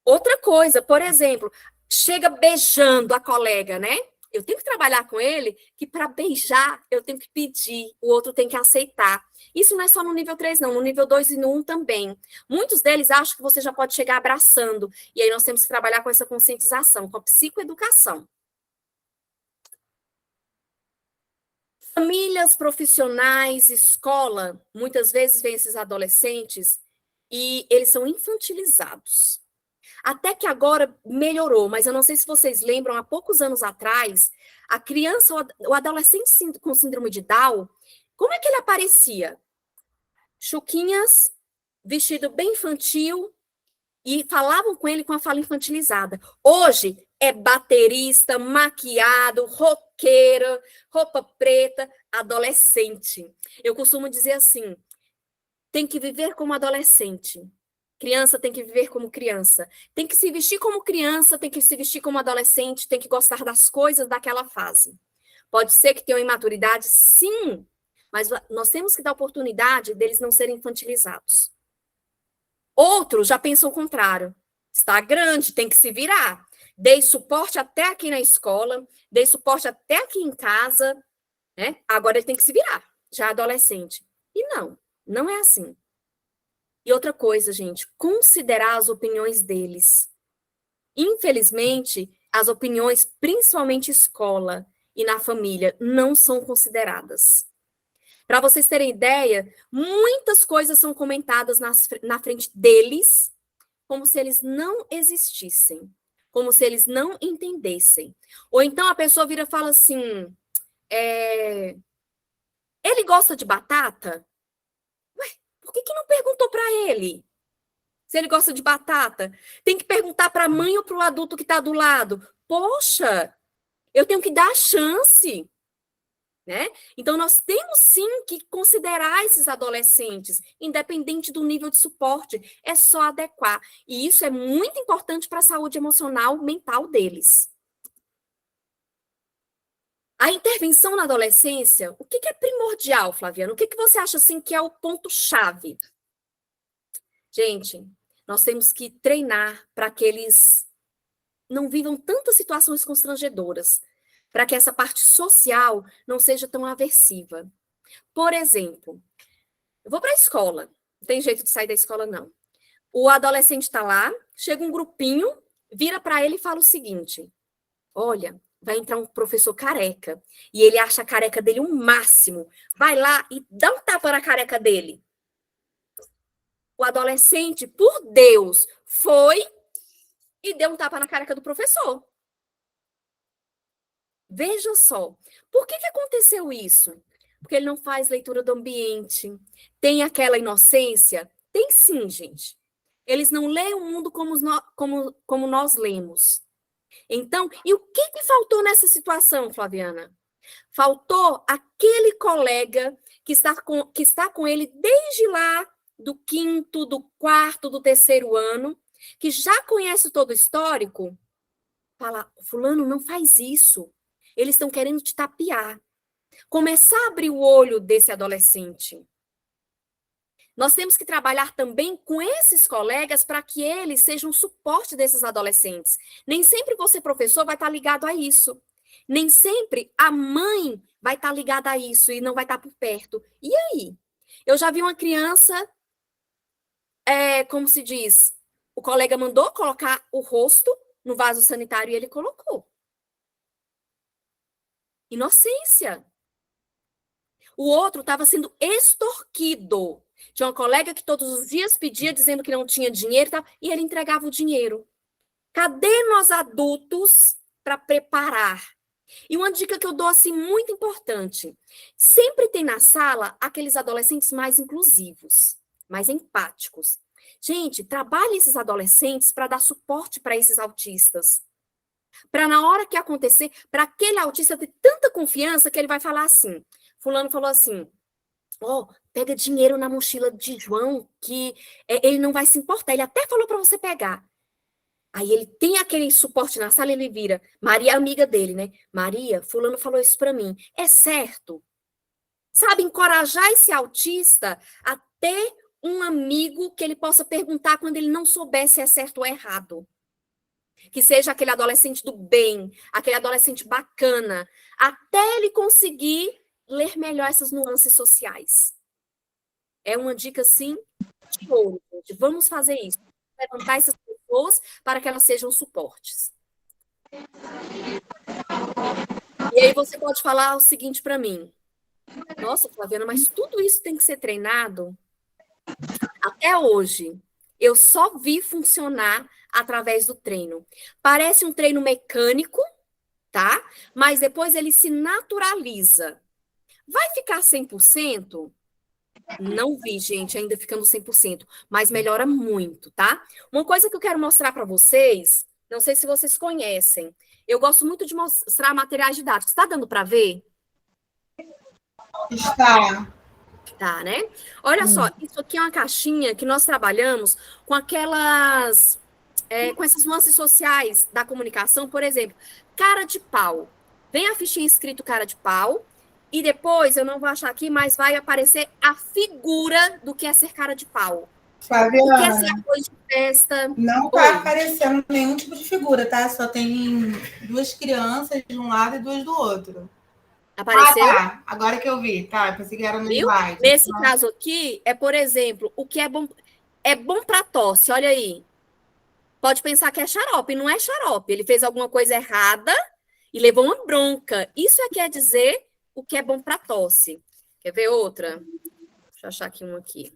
Outra coisa, por exemplo, chega beijando a colega, né? Eu tenho que trabalhar com ele que para beijar eu tenho que pedir, o outro tem que aceitar. Isso não é só no nível 3, não, no nível 2 e no 1 também. Muitos deles acham que você já pode chegar abraçando. E aí nós temos que trabalhar com essa conscientização, com a psicoeducação. Famílias, profissionais, escola, muitas vezes vêm esses adolescentes e eles são infantilizados. Até que agora melhorou, mas eu não sei se vocês lembram, há poucos anos atrás, a criança, o adolescente com síndrome de Down, como é que ele aparecia? Chuquinhas, vestido bem infantil, e falavam com ele com a fala infantilizada. Hoje é baterista, maquiado, roqueira, roupa preta, adolescente. Eu costumo dizer assim, tem que viver como adolescente. Criança tem que viver como criança. Tem que se vestir como criança, tem que se vestir como adolescente, tem que gostar das coisas daquela fase. Pode ser que tenham imaturidade, sim, mas nós temos que dar oportunidade deles não serem infantilizados. Outros já pensam o contrário. Está grande, tem que se virar. Dei suporte até aqui na escola, dei suporte até aqui em casa, né? Agora ele tem que se virar, já adolescente. E não, não é assim. E outra coisa, gente, considerar as opiniões deles. Infelizmente, as opiniões, principalmente escola e na família, não são consideradas. Para vocês terem ideia, muitas coisas são comentadas na frente deles, como se eles não existissem, como se eles não entendessem. Ou então a pessoa vira e fala assim: ele gosta de batata? Ué, por que não perguntou para ele? Se ele gosta de batata, tem que perguntar para a mãe ou para o adulto que está do lado. Poxa, eu tenho que dar a chance. Né? Então, nós temos sim que considerar esses adolescentes, independente do nível de suporte, é só adequar. E isso é muito importante para a saúde emocional, mental deles. A intervenção na adolescência, o que é primordial, Flaviana? O que você acha assim que é o ponto-chave? Gente, nós temos que treinar para que eles não vivam tantas situações constrangedoras, para que essa parte social não seja tão aversiva. Por exemplo, eu vou para a escola, não tem jeito de sair da escola, não. O adolescente está lá, chega um grupinho, vira para ele e fala o seguinte: olha, vai entrar um professor careca, e ele acha a careca dele um máximo. Vai lá e dá um tapa na careca dele. O adolescente, por Deus, foi e deu um tapa na careca do professor. Veja só, por que aconteceu isso? Porque ele não faz leitura do ambiente, tem aquela inocência? Tem sim, gente. Eles não leem o mundo como nós lemos. Então, e o que faltou nessa situação, Flaviana? Faltou aquele colega que está com ele desde lá do quinto, do quarto, do terceiro ano, que já conhece todo o histórico, fala, fulano, não faz isso. Eles estão querendo te tapear. Começar a abrir o olho desse adolescente. Nós temos que trabalhar também com esses colegas para que eles sejam suporte desses adolescentes. Nem sempre você, professor, vai estar ligado a isso. Nem sempre a mãe vai estar ligada a isso e não vai estar por perto. E aí? Eu já vi uma criança, como se diz, o colega mandou colocar o rosto no vaso sanitário e ele colocou. Inocência. O outro estava sendo extorquido. Tinha uma colega que todos os dias pedia, dizendo que não tinha dinheiro e ele entregava o dinheiro. Cadê nós adultos para preparar? E uma dica que eu dou assim muito importante. Sempre tem na sala aqueles adolescentes mais inclusivos, mais empáticos. Gente, trabalhe esses adolescentes para dar suporte para esses autistas. Para na hora que acontecer, para aquele autista ter tanta confiança que ele vai falar assim. Fulano falou assim, pega dinheiro na mochila de João, que ele não vai se importar. Ele até falou para você pegar. Aí ele tem aquele suporte na sala, ele vira. Maria é amiga dele, né? Maria, fulano falou isso para mim. É certo. Sabe, encorajar esse autista a ter um amigo que ele possa perguntar quando ele não souber se é certo ou errado. Que seja aquele adolescente do bem, aquele adolescente bacana, até ele conseguir ler melhor essas nuances sociais. É uma dica, sim, de ouro, gente. Vamos fazer isso. Levantar essas pessoas para que elas sejam suportes. E aí você pode falar o seguinte para mim. Nossa, Flaviana, mas tudo isso tem que ser treinado? Até hoje, eu só vi funcionar através do treino. Parece um treino mecânico, tá? Mas depois ele se naturaliza. Vai ficar 100%? Não vi, gente, ainda ficando 100%, mas melhora muito, tá? Uma coisa que eu quero mostrar para vocês, não sei se vocês conhecem, eu gosto muito de mostrar materiais didáticos. Está dando para ver? Está. Tá, né? Olha só, isso aqui é uma caixinha que nós trabalhamos com aquelas, com essas nuances sociais da comunicação, por exemplo, cara de pau. Vem a fichinha escrito cara de pau, e depois, eu não vou achar aqui, mas vai aparecer a figura do que é ser cara de pau. Flaviana, O que é ser arroz de festa. não está aparecendo nenhum tipo de figura, tá? Só tem duas crianças de um lado e duas do outro. Apareceu? Tá. Agora que eu vi, tá? Eu pensei que era no slide. Nesse caso aqui, por exemplo, o que é bom para tosse, olha aí. Pode pensar que é xarope, não é xarope. Ele fez alguma coisa errada e levou uma bronca. Isso quer dizer o que é bom para tosse. Quer ver outra? Deixa eu achar aqui uma aqui.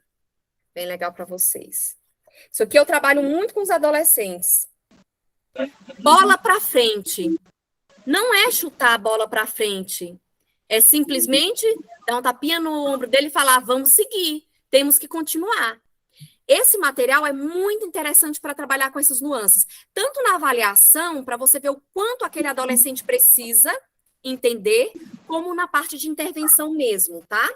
Bem legal para vocês. Isso aqui eu trabalho muito com os adolescentes. Bola para frente. Não é chutar a bola para frente. É simplesmente dar um tapinha no ombro dele e falar, vamos seguir, temos que continuar. Esse material é muito interessante para trabalhar com essas nuances. Tanto na avaliação, para você ver o quanto aquele adolescente precisa entender, como na parte de intervenção mesmo, tá?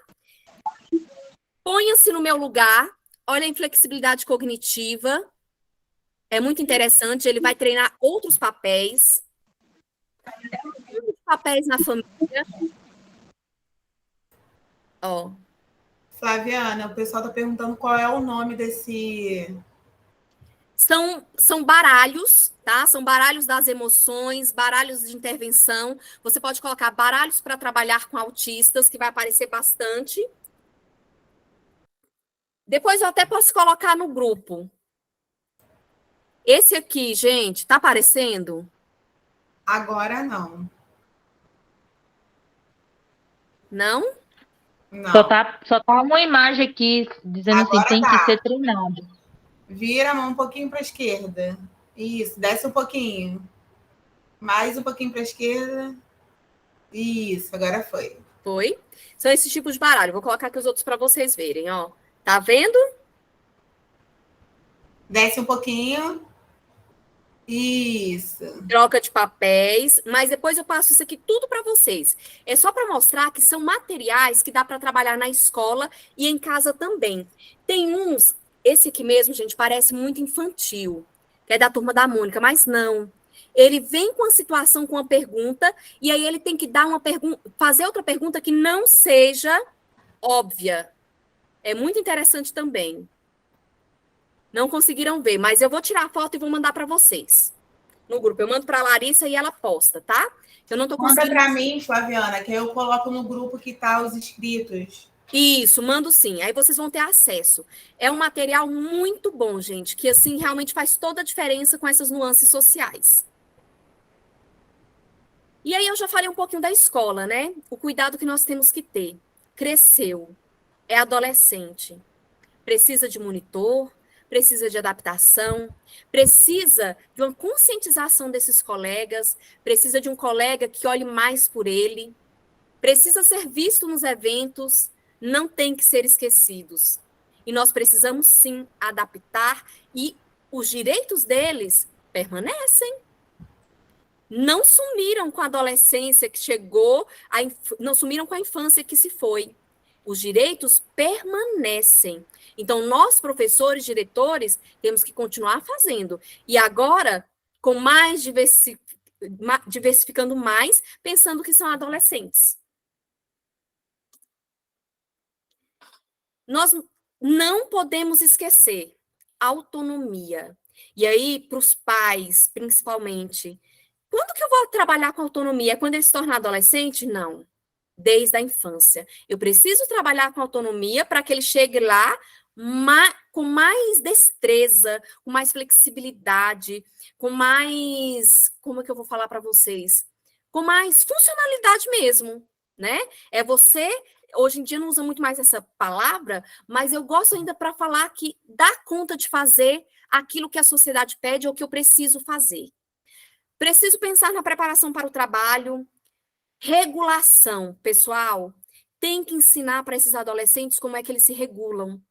Ponha-se no meu lugar, olha a inflexibilidade cognitiva, é muito interessante, ele vai treinar outros papéis na família. Ó. Flaviana, o pessoal está perguntando qual é o nome desse... São baralhos, tá? São baralhos das emoções, baralhos de intervenção. Você pode colocar baralhos para trabalhar com autistas, que vai aparecer bastante. Depois eu até posso colocar no grupo. Esse aqui, gente, tá aparecendo? Agora não. Não? Não. Só tá uma imagem aqui dizendo Agora assim, tem que ser treinado. Vira a mão um pouquinho para a esquerda. Isso, desce um pouquinho. Mais um pouquinho para a esquerda. Isso, agora foi. Foi? São esses tipos de baralho. Vou colocar aqui os outros para vocês verem, ó. Tá vendo? Desce um pouquinho. Isso. Troca de papéis, mas depois eu passo isso aqui tudo para vocês. É só para mostrar que são materiais que dá para trabalhar na escola e em casa também. Tem uns, esse aqui mesmo, gente, parece muito infantil, que é da Turma da Mônica, mas não. Ele vem com a situação, com uma pergunta, e aí ele tem que dar uma pergunta, fazer outra pergunta que não seja óbvia. É muito interessante também. Não conseguiram ver, mas eu vou tirar a foto e vou mandar para vocês no grupo. Eu mando para a Larissa e ela posta, tá? Eu não tô Manda conseguindo. para mim, Flaviana, que eu coloco no grupo que tá os inscritos. Isso, mando sim. Aí vocês vão ter acesso. É um material muito bom, gente, que assim realmente faz toda a diferença com essas nuances sociais. E aí eu já falei um pouquinho da escola, né? O cuidado que nós temos que ter. Cresceu, é adolescente, precisa de monitor, precisa de adaptação, precisa de uma conscientização desses colegas, precisa de um colega que olhe mais por ele, precisa ser visto nos eventos, não tem que ser esquecidos. E nós precisamos sim adaptar e os direitos deles permanecem. Não sumiram com a adolescência que chegou, não sumiram com a infância que se foi. Os direitos permanecem. Então, nós, professores, diretores, temos que continuar fazendo. E agora, com mais diversificando mais, pensando que são adolescentes. Nós não podemos esquecer autonomia. E aí, para os pais, principalmente, quando que eu vou trabalhar com autonomia? É quando ele se torna adolescente? Não. Desde a infância. Eu preciso trabalhar com autonomia para que ele chegue lá com mais destreza, com mais flexibilidade, com mais, como é que eu vou falar para vocês? Com mais funcionalidade mesmo, né? É você, hoje em dia não usa muito mais essa palavra, mas eu gosto ainda para falar que dá conta de fazer aquilo que a sociedade pede ou que eu preciso fazer. Preciso pensar na preparação para o trabalho, regulação, pessoal. Tem que ensinar para esses adolescentes como é que eles se regulam.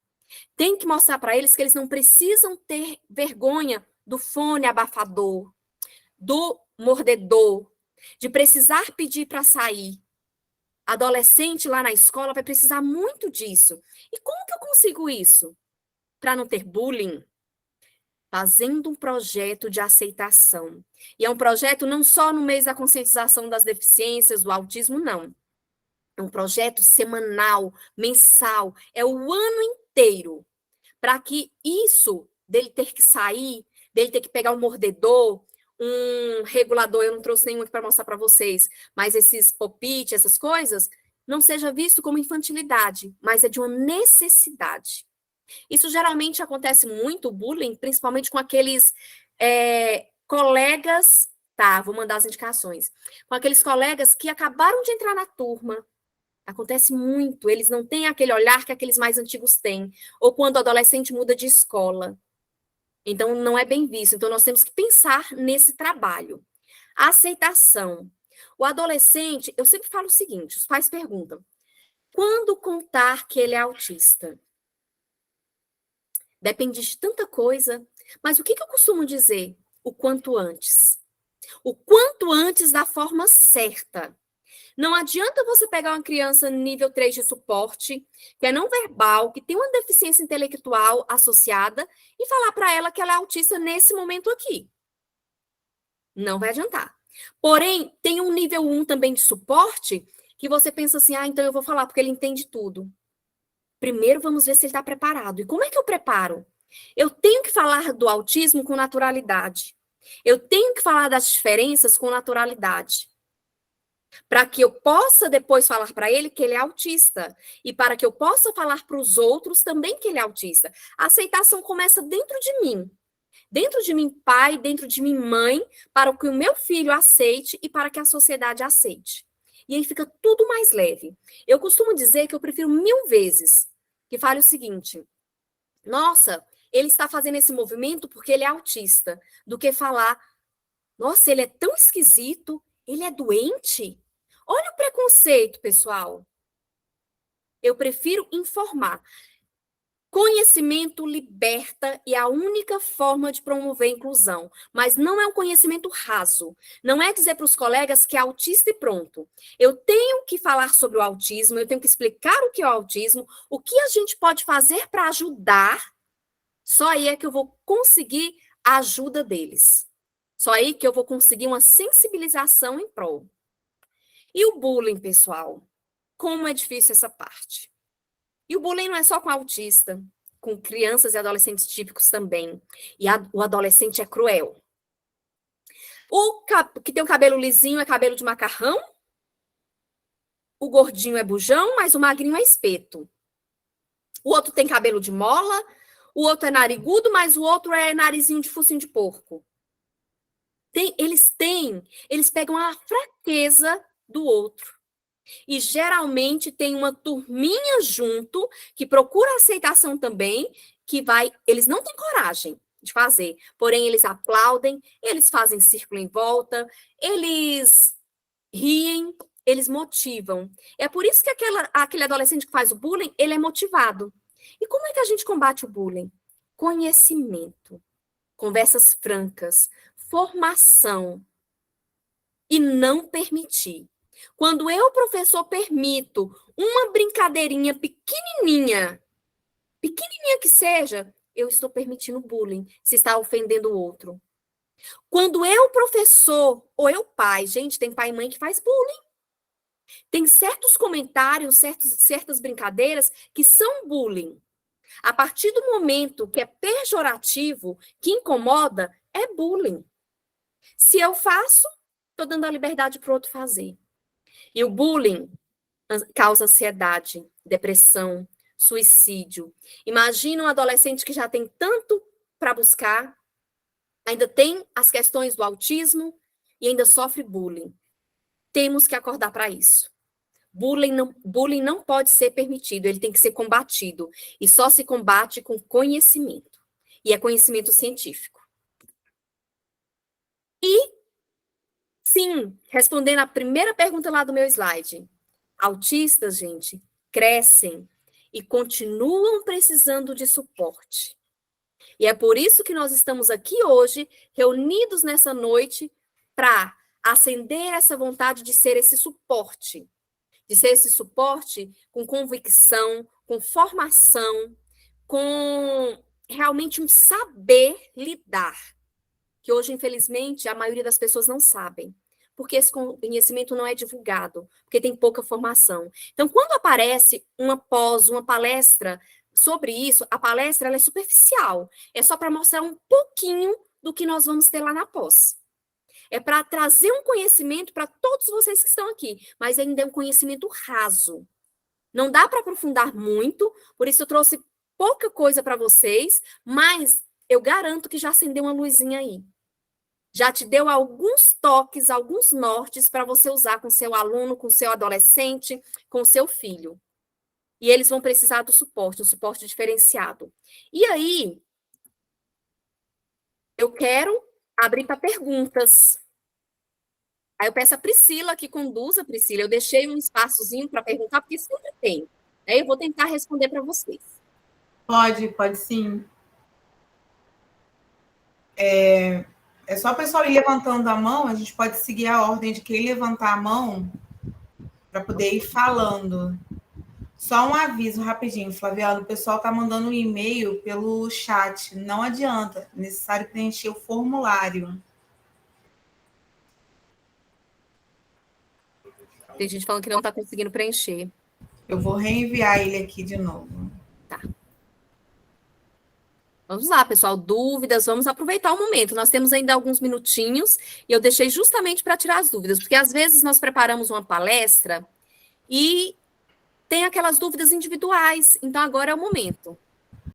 Tem que mostrar para eles que eles não precisam ter vergonha do fone abafador, do mordedor, de precisar pedir para sair. Adolescente lá na escola vai precisar muito disso. E como que eu consigo isso? Para não ter bullying? Fazendo um projeto de aceitação. E é um projeto não só no mês da conscientização das deficiências, do autismo, não. É um projeto semanal, mensal, é o ano inteiro. Para que isso, dele ter que sair, dele ter que pegar um mordedor, um regulador, eu não trouxe nenhum aqui para mostrar para vocês, mas esses pop-it, essas coisas, não seja visto como infantilidade, mas é de uma necessidade. Isso geralmente acontece muito, o bullying, principalmente com aqueles colegas, tá, vou mandar as indicações, com aqueles colegas que acabaram de entrar na turma. Acontece muito, eles não têm aquele olhar que aqueles mais antigos têm, ou quando o adolescente muda de escola. Então, não é bem visto. Então, nós temos que pensar nesse trabalho. A aceitação. O adolescente, eu sempre falo o seguinte, os pais perguntam, quando contar que ele é autista? Depende de tanta coisa. Mas o que eu costumo dizer? O quanto antes. O quanto antes da forma certa. Não adianta você pegar uma criança nível 3 de suporte, que é não verbal, que tem uma deficiência intelectual associada, e falar para ela que ela é autista nesse momento aqui. Não vai adiantar. Porém, tem um nível 1 também de suporte, que você pensa assim, então eu vou falar, porque ele entende tudo. Primeiro, vamos ver se ele está preparado. E como é que eu preparo? Eu tenho que falar do autismo com naturalidade. Eu tenho que falar das diferenças com naturalidade. Para que eu possa depois falar para ele que ele é autista. E para que eu possa falar para os outros também que ele é autista. A aceitação começa dentro de mim. Dentro de mim, pai, dentro de mim, mãe, para que o meu filho aceite e para que a sociedade aceite. E aí fica tudo mais leve. Eu costumo dizer que eu prefiro 1000 vezes que fale o seguinte, nossa, ele está fazendo esse movimento porque ele é autista, do que falar, nossa, ele é tão esquisito, ele é doente? Olha o preconceito, pessoal. Eu prefiro informar. Conhecimento liberta e é a única forma de promover a inclusão, mas não é um conhecimento raso. Não é dizer para os colegas que é autista e pronto. Eu tenho que falar sobre o autismo, eu tenho que explicar o que é o autismo, o que a gente pode fazer para ajudar. Só aí é que eu vou conseguir a ajuda deles. Só aí que eu vou conseguir uma sensibilização em prol. E o bullying, pessoal? Como é difícil essa parte. E o bullying não é só com autista, com crianças e adolescentes típicos também. E o adolescente é cruel. O que tem o cabelo lisinho é cabelo de macarrão. O gordinho é bujão, mas o magrinho é espeto. O outro tem cabelo de mola. O outro é narigudo, mas o outro é narizinho de focinho de porco. Eles pegam a fraqueza do outro. E geralmente tem uma turminha junto que procura aceitação também, eles não têm coragem de fazer, porém eles aplaudem, eles fazem círculo em volta, eles riem, eles motivam. É por isso que aquele adolescente que faz o bullying, ele é motivado. E como é que a gente combate o bullying? Conhecimento, conversas francas, formação e não permitir. Quando eu, professor, permito uma brincadeirinha pequenininha que seja, eu estou permitindo bullying, se está ofendendo o outro. Quando eu, professor, ou eu, pai, gente, tem pai e mãe que faz bullying. Tem certos comentários, certas brincadeiras que são bullying. A partir do momento que é pejorativo, que incomoda, é bullying. Se eu faço, estou dando a liberdade para o outro fazer. E o bullying causa ansiedade, depressão, suicídio. Imagina um adolescente que já tem tanto para buscar, ainda tem as questões do autismo e ainda sofre bullying. Temos que acordar para isso. Bullying não pode ser permitido, ele tem que ser combatido. E só se combate com conhecimento. E é conhecimento científico. E, sim, respondendo a primeira pergunta lá do meu slide, autistas, gente, crescem e continuam precisando de suporte. E é por isso que nós estamos aqui hoje, reunidos nessa noite, para acender essa vontade de ser esse suporte. De ser esse suporte com convicção, com formação, com realmente um saber lidar. Que hoje, infelizmente, a maioria das pessoas não sabem. Porque esse conhecimento não é divulgado, porque tem pouca formação. Então, quando aparece uma palestra sobre isso, a palestra ela é superficial. É só para mostrar um pouquinho do que nós vamos ter lá na pós. É para trazer um conhecimento para todos vocês que estão aqui, mas ainda é um conhecimento raso. Não dá para aprofundar muito, por isso eu trouxe pouca coisa para vocês, mas eu garanto que já acendeu uma luzinha aí. Já te deu alguns toques, alguns nortes para você usar com seu aluno, com seu adolescente, com seu filho. E eles vão precisar do suporte, um suporte diferenciado. E aí, eu quero abrir para perguntas. Aí eu peço a Priscila que conduza, Priscila. Eu deixei um espaçozinho para perguntar, porque sempre tem. Aí eu vou tentar responder para vocês. Pode sim. É só o pessoal ir levantando a mão, a gente pode seguir a ordem de quem levantar a mão para poder ir falando. Só um aviso rapidinho, Flaviano, o pessoal está mandando um e-mail pelo chat. Não adianta, é necessário preencher o formulário. Tem gente falando que não está conseguindo preencher. Eu vou reenviar ele aqui de novo. Tá. Vamos lá, pessoal. Dúvidas, vamos aproveitar o momento. Nós temos ainda alguns minutinhos e eu deixei justamente para tirar as dúvidas, porque às vezes nós preparamos uma palestra e tem aquelas dúvidas individuais. Então, agora é o momento.